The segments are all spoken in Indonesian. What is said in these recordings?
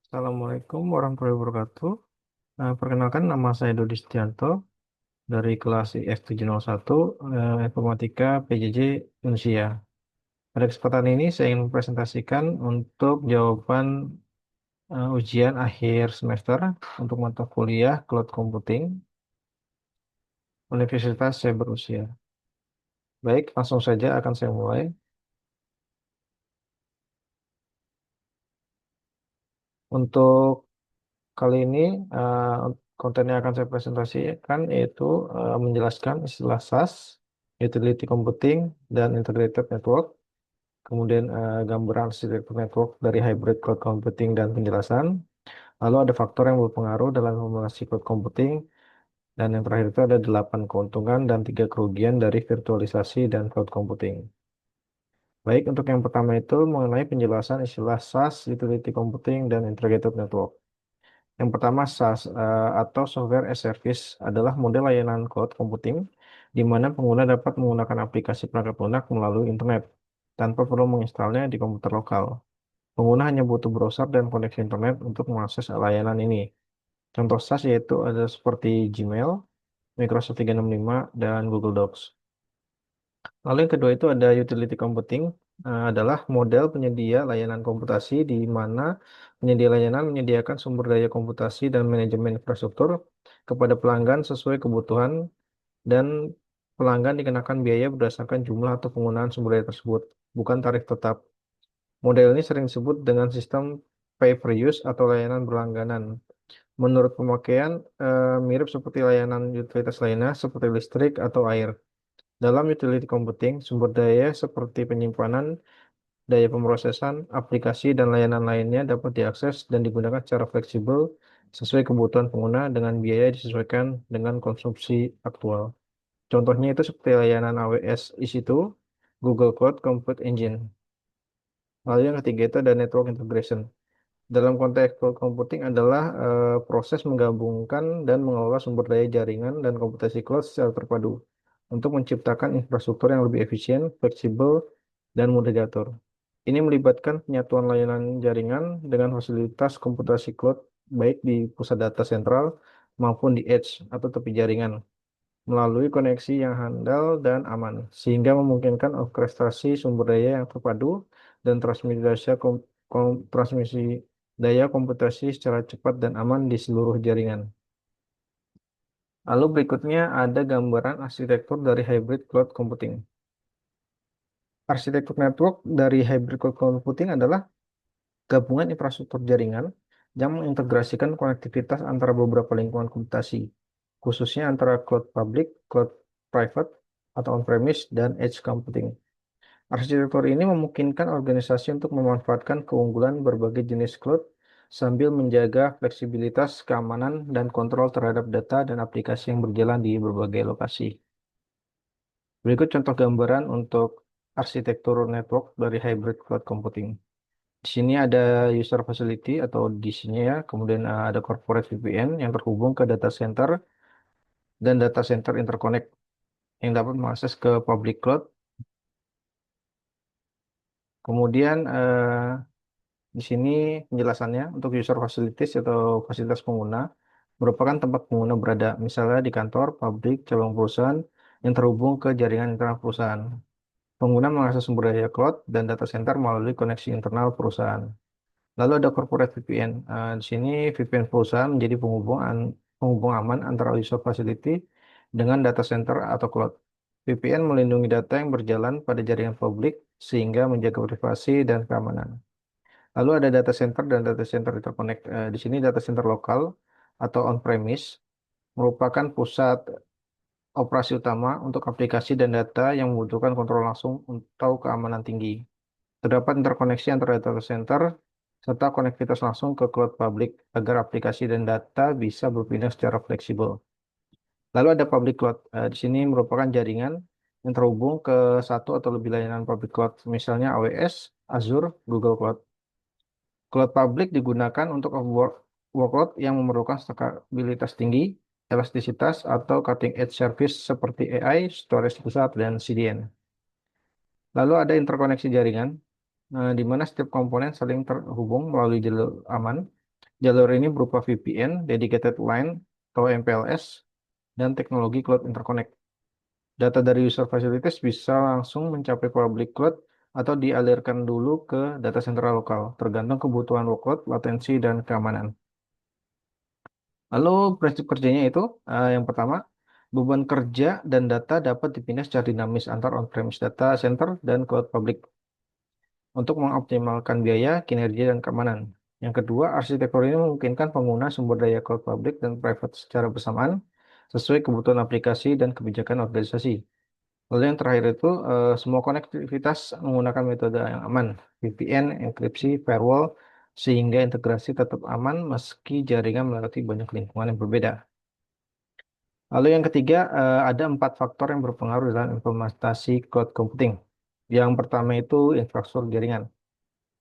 Assalamualaikum warahmatullahi wabarakatuh. Perkenalkan nama saya Dodi Setianto dari kelas IF701 Informatika PJJ Indonesia. Pada kesempatan ini saya ingin mempresentasikan untuk jawaban ujian akhir semester untuk mata kuliah Cloud Computing Universitas saya berusia. Baik, langsung saja akan saya mulai. Untuk kali ini eh, konten yang akan saya presentasikan yaitu menjelaskan istilah SAS, Utility Computing, dan Integrated Network. Kemudian gambaran arsitektur network dari hybrid cloud computing dan penjelasan. Lalu ada faktor yang berpengaruh dalam formulasi cloud computing. Dan yang terakhir itu ada 8 keuntungan dan 3 kerugian dari virtualisasi dan cloud computing. Baik, untuk yang pertama itu mengenai penjelasan istilah SAS, Utility Computing, dan Integrated Network. Yang pertama, SaaS atau Software as Service adalah model layanan cloud computing di mana pengguna dapat menggunakan aplikasi perangkat lunak melalui internet tanpa perlu menginstalnya di komputer lokal. Pengguna hanya butuh browser dan koneksi internet untuk mengakses layanan ini. Contoh SaaS yaitu ada seperti Gmail, Microsoft 365, dan Google Docs. Lalu yang kedua itu ada utility computing, adalah model penyedia layanan komputasi di mana penyedia layanan menyediakan sumber daya komputasi dan manajemen infrastruktur kepada pelanggan sesuai kebutuhan dan pelanggan dikenakan biaya berdasarkan jumlah atau penggunaan sumber daya tersebut, bukan tarif tetap. Model ini sering disebut dengan sistem pay per use atau layanan berlangganan. Menurut pemakaian, mirip seperti layanan utilitas lainnya seperti listrik atau air. Dalam utility computing, sumber daya seperti penyimpanan, daya pemrosesan, aplikasi, dan layanan lainnya dapat diakses dan digunakan secara fleksibel sesuai kebutuhan pengguna dengan biaya disesuaikan dengan konsumsi aktual. Contohnya itu seperti layanan AWS EC2, Google Cloud Compute Engine. Lalu yang ketiga itu ada network integration. Dalam konteks cloud computing adalah proses menggabungkan dan mengelola sumber daya jaringan dan komputasi cloud secara terpadu untuk menciptakan infrastruktur yang lebih efisien, fleksibel, dan mudah diatur. Ini melibatkan penyatuan layanan jaringan dengan fasilitas komputasi cloud baik di pusat data sentral maupun di edge atau tepi jaringan melalui koneksi yang handal dan aman, sehingga memungkinkan orkestrasi sumber daya yang terpadu dan transmisi daya komputasi secara cepat dan aman di seluruh jaringan. Lalu berikutnya ada gambaran arsitektur dari hybrid cloud computing. Arsitektur network dari hybrid cloud computing adalah gabungan infrastruktur jaringan yang mengintegrasikan konektivitas antara beberapa lingkungan komputasi, khususnya antara cloud public, cloud private, atau on-premise, dan edge computing. Arsitektur ini memungkinkan organisasi untuk memanfaatkan keunggulan berbagai jenis cloud sambil menjaga fleksibilitas, keamanan, dan kontrol terhadap data dan aplikasi yang berjalan di berbagai lokasi. Berikut contoh gambaran untuk arsitektur network dari hybrid cloud computing. Di sini ada user facility atau di sini ya, kemudian ada corporate VPN yang terhubung ke data center dan data center interconnect yang dapat mengakses ke public cloud. Kemudian di sini penjelasannya untuk user facilities atau fasilitas pengguna merupakan tempat pengguna berada, misalnya di kantor, pabrik, cabang perusahaan yang terhubung ke jaringan internal perusahaan. Pengguna mengakses sumber daya cloud dan data center melalui koneksi internal perusahaan. Lalu ada corporate VPN. Di sini VPN perusahaan menjadi penghubung aman antara user facility dengan data center atau cloud. VPN melindungi data yang berjalan pada jaringan publik sehingga menjaga privasi dan keamanan. Lalu ada data center dan data center interconnect. Di sini data center lokal atau on-premise merupakan pusat operasi utama untuk aplikasi dan data yang membutuhkan kontrol langsung atau keamanan tinggi. Terdapat interkoneksi antara data center serta konektivitas langsung ke cloud public agar aplikasi dan data bisa berpindah secara fleksibel. Lalu ada public cloud. Di sini merupakan jaringan yang terhubung ke satu atau lebih layanan public cloud, misalnya AWS, Azure, Google Cloud. Cloud public digunakan untuk workload yang memerlukan stabilitas tinggi, elastisitas, atau cutting edge service seperti AI, storage pusat, dan CDN. Lalu ada interkoneksi jaringan, di mana setiap komponen saling terhubung melalui jalur aman. Jalur ini berupa VPN, Dedicated Line, atau MPLS, dan teknologi Cloud Interconnect. Data dari user facilities bisa langsung mencapai public cloud atau dialirkan dulu ke data center lokal, tergantung kebutuhan workload, latensi, dan keamanan. Lalu prinsip kerjanya itu, yang pertama, beban kerja dan data dapat dipindah secara dinamis antar on-premise data center dan cloud public untuk mengoptimalkan biaya, kinerja, dan keamanan. Yang kedua, arsitektur ini memungkinkan pengguna sumber daya cloud public dan private secara bersamaan sesuai kebutuhan aplikasi dan kebijakan organisasi. Lalu yang terakhir itu, semua konektivitas menggunakan metode yang aman, VPN, enkripsi, firewall, sehingga integrasi tetap aman meski jaringan melewati banyak lingkungan yang berbeda. Lalu yang ketiga, ada 4 faktor yang berpengaruh dalam implementasi cloud computing. Yang pertama itu infrastruktur jaringan.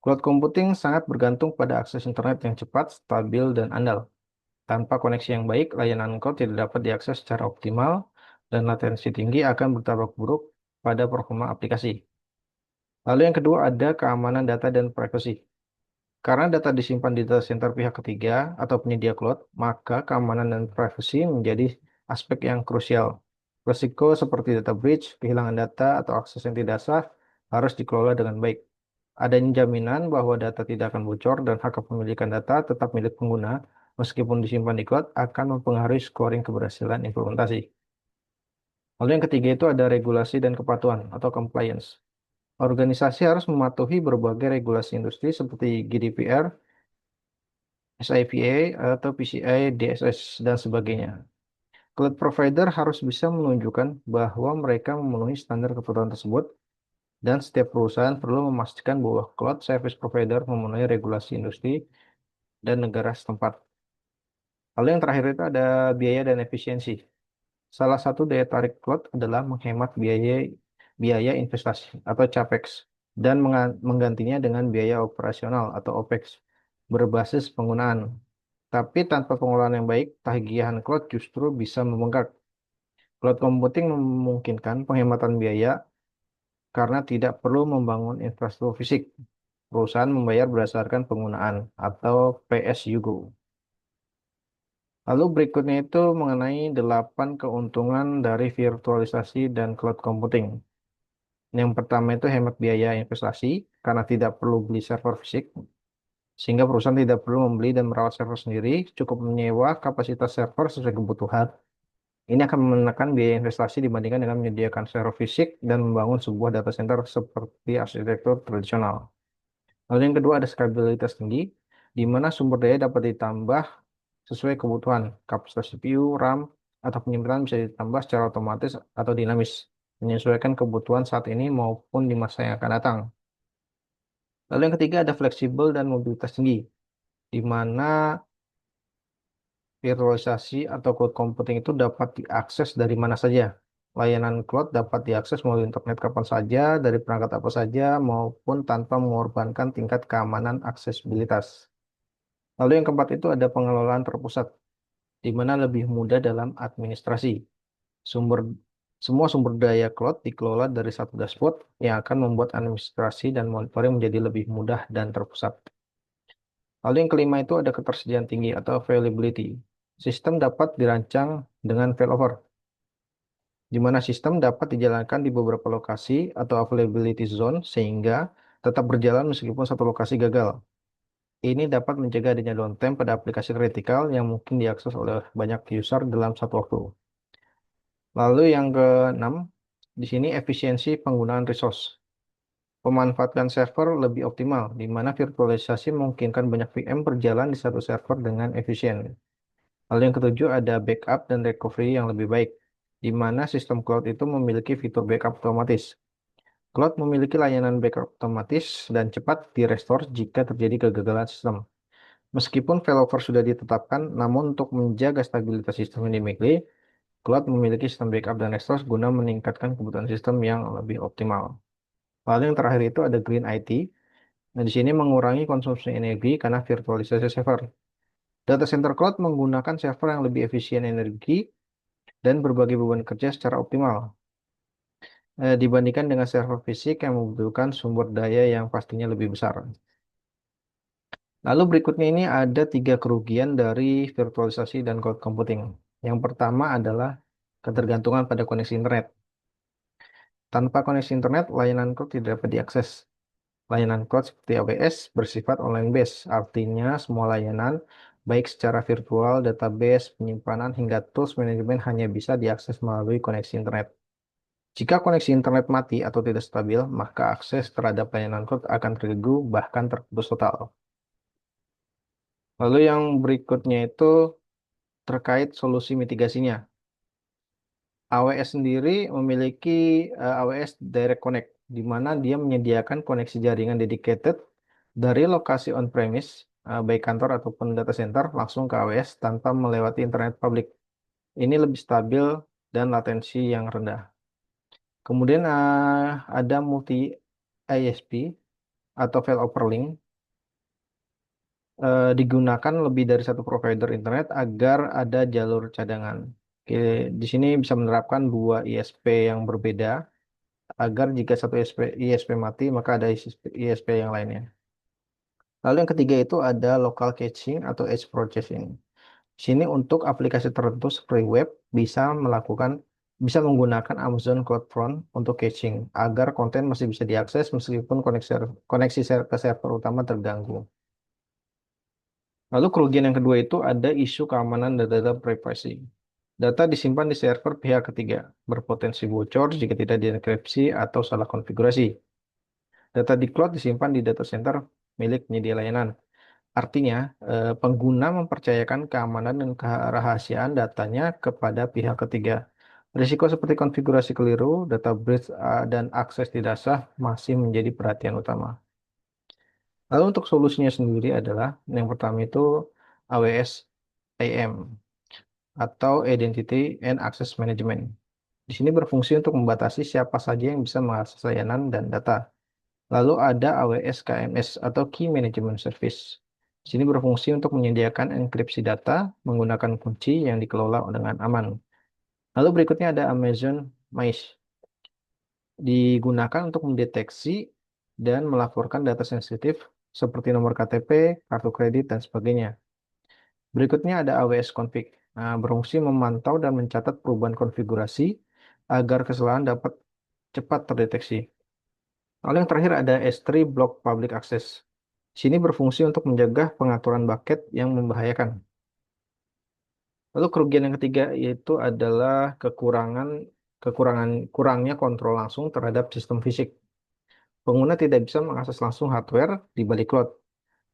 Cloud computing sangat bergantung pada akses internet yang cepat, stabil, dan andal. Tanpa koneksi yang baik, layanan cloud tidak dapat diakses secara optimal, dan latensi tinggi akan berdampak buruk pada performa aplikasi. Lalu yang kedua ada keamanan data dan privacy. Karena data disimpan di data center pihak ketiga atau penyedia cloud, maka keamanan dan privacy menjadi aspek yang krusial. Risiko seperti data breach, kehilangan data, atau akses yang tidak sah harus dikelola dengan baik. Adanya jaminan bahwa data tidak akan bocor dan hak kepemilikan data tetap milik pengguna, meskipun disimpan di cloud, akan mempengaruhi scoring keberhasilan implementasi. Lalu yang ketiga itu ada regulasi dan kepatuhan atau compliance. Organisasi harus mematuhi berbagai regulasi industri seperti GDPR, SIPA, atau PCI, DSS, dan sebagainya. Cloud provider harus bisa menunjukkan bahwa mereka memenuhi standar kepatuhan tersebut, dan setiap perusahaan perlu memastikan bahwa cloud service provider memenuhi regulasi industri dan negara setempat. Lalu yang terakhir itu ada biaya dan efisiensi. Salah satu daya tarik cloud adalah menghemat biaya biaya investasi atau CAPEX dan menggantinya dengan biaya operasional atau OPEX berbasis penggunaan. Tapi tanpa pengelolaan yang baik, tagihan cloud justru bisa membengkak. Cloud computing memungkinkan penghematan biaya karena tidak perlu membangun infrastruktur fisik. Perusahaan membayar berdasarkan penggunaan atau pay as you go. Lalu berikutnya itu mengenai 8 keuntungan dari virtualisasi dan cloud computing. Yang pertama itu hemat biaya investasi karena tidak perlu beli server fisik, sehingga perusahaan tidak perlu membeli dan merawat server sendiri, cukup menyewa kapasitas server sesuai kebutuhan. Ini akan menekan biaya investasi dibandingkan dengan menyediakan server fisik dan membangun sebuah data center seperti arsitektur tradisional. Lalu yang kedua ada skalabilitas tinggi, di mana sumber daya dapat ditambah sesuai kebutuhan. Kapasitas CPU, RAM, atau penyimpanan bisa ditambah secara otomatis atau dinamis, menyesuaikan kebutuhan saat ini maupun di masa yang akan datang. Lalu yang ketiga ada fleksibel dan mobilitas tinggi, di mana virtualisasi atau cloud computing itu dapat diakses dari mana saja. Layanan cloud dapat diakses melalui internet kapan saja, dari perangkat apa saja, maupun tanpa mengorbankan tingkat keamanan aksesibilitas. Lalu yang keempat itu ada pengelolaan terpusat, di mana lebih mudah dalam administrasi. Sumber Semua sumber daya cloud dikelola dari satu dashboard yang akan membuat administrasi dan monitoring menjadi lebih mudah dan terpusat. Lalu yang kelima itu ada ketersediaan tinggi atau availability. Sistem dapat dirancang dengan failover, di mana sistem dapat dijalankan di beberapa lokasi atau availability zone sehingga tetap berjalan meskipun satu lokasi gagal. Ini dapat mencegah adanya downtime pada aplikasi kritikal yang mungkin diakses oleh banyak user dalam satu waktu. Lalu yang keenam, di sini efisiensi penggunaan resource. Pemanfaatan server lebih optimal, di mana virtualisasi memungkinkan banyak VM berjalan di satu server dengan efisien. Lalu yang ketujuh ada backup dan recovery yang lebih baik, di mana sistem cloud itu memiliki fitur backup otomatis. Cloud memiliki layanan backup otomatis dan cepat di-restore jika terjadi kegagalan sistem. Meskipun failover sudah ditetapkan, namun untuk menjaga stabilitas sistem yang dimiliki, cloud memiliki sistem backup dan restore guna meningkatkan kebutuhan sistem yang lebih optimal. Lalu yang terakhir itu ada Green IT. Nah, di sini mengurangi konsumsi energi karena virtualisasi server. Data center cloud menggunakan server yang lebih efisien energi dan berbagi beban kerja secara optimal dibandingkan dengan server fisik yang membutuhkan sumber daya yang pastinya lebih besar. Lalu berikutnya ini ada tiga kerugian dari virtualisasi dan cloud computing. Yang pertama adalah ketergantungan pada koneksi internet. Tanpa koneksi internet, layanan cloud tidak dapat diakses. Layanan cloud seperti AWS bersifat online base, artinya semua layanan, baik secara virtual, database, penyimpanan, hingga tools manajemen hanya bisa diakses melalui koneksi internet. Jika koneksi internet mati atau tidak stabil, maka akses terhadap layanan cloud akan terganggu, bahkan terputus total. Lalu yang berikutnya itu terkait solusi mitigasinya. AWS sendiri memiliki AWS Direct Connect, di mana dia menyediakan koneksi jaringan dedicated dari lokasi on-premise, baik kantor ataupun data center, langsung ke AWS tanpa melewati internet publik. Ini lebih stabil dan latensi yang rendah. Kemudian ada multi ISP atau file over link, digunakan lebih dari satu provider internet agar ada jalur cadangan. Oke, di sini bisa menerapkan dua ISP yang berbeda agar jika satu ISP mati maka ada ISP yang lainnya. Lalu yang ketiga itu ada local caching atau edge processing. Di sini untuk aplikasi tertentu seperti web bisa menggunakan Amazon CloudFront untuk caching agar konten masih bisa diakses meskipun ke server utama terganggu. Lalu kerugian yang kedua itu ada isu keamanan dan data privacy. Data disimpan di server pihak ketiga, berpotensi bocor jika tidak dienkripsi atau salah konfigurasi. Data di cloud disimpan di data center milik penyedia layanan. Artinya, pengguna mempercayakan keamanan dan kerahasiaan datanya kepada pihak ketiga. Risiko seperti konfigurasi keliru, data breach, dan akses tidak sah masih menjadi perhatian utama. Lalu untuk solusinya sendiri adalah yang pertama itu AWS IAM atau Identity and Access Management. Di sini berfungsi untuk membatasi siapa saja yang bisa mengakses layanan dan data. Lalu ada AWS KMS atau Key Management Service. Di sini berfungsi untuk menyediakan enkripsi data menggunakan kunci yang dikelola dengan aman. Lalu berikutnya ada Amazon Mesh. Digunakan untuk mendeteksi dan melaporkan data sensitif seperti nomor KTP, kartu kredit, dan sebagainya. Berikutnya ada AWS Config. Nah, berfungsi memantau dan mencatat perubahan konfigurasi agar kesalahan dapat cepat terdeteksi. Lalu yang terakhir ada S3 Block Public Access. Sini berfungsi untuk menjaga pengaturan bucket yang membahayakan. Lalu kerugian yang ketiga yaitu adalah kurangnya kontrol langsung terhadap sistem fisik. Pengguna tidak bisa mengakses langsung hardware di balik cloud.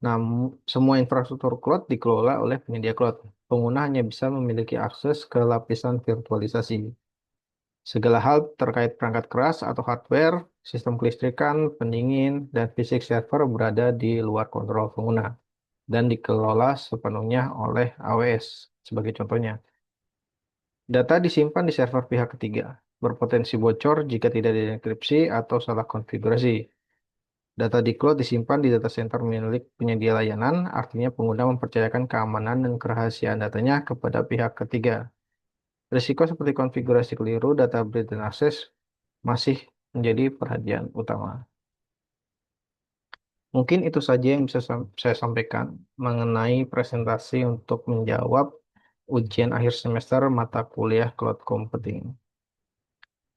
Nah, semua infrastruktur cloud dikelola oleh penyedia cloud. Pengguna hanya bisa memiliki akses ke lapisan virtualisasi. Segala hal terkait perangkat keras atau hardware, sistem kelistrikan, pendingin, dan fisik server berada di luar kontrol pengguna dan dikelola sepenuhnya oleh AWS sebagai contohnya. Data disimpan di server pihak ketiga, berpotensi bocor jika tidak dienkripsi atau salah konfigurasi. Data di cloud disimpan di data center milik penyedia layanan, artinya pengguna mempercayakan keamanan dan kerahasiaan datanya kepada pihak ketiga. Risiko seperti konfigurasi keliru, data breach, dan akses masih menjadi perhatian utama. Mungkin itu saja yang bisa saya sampaikan mengenai presentasi untuk menjawab ujian akhir semester mata kuliah Cloud Computing.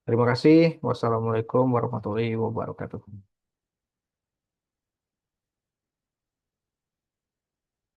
Terima kasih. Wassalamualaikum warahmatullahi wabarakatuh.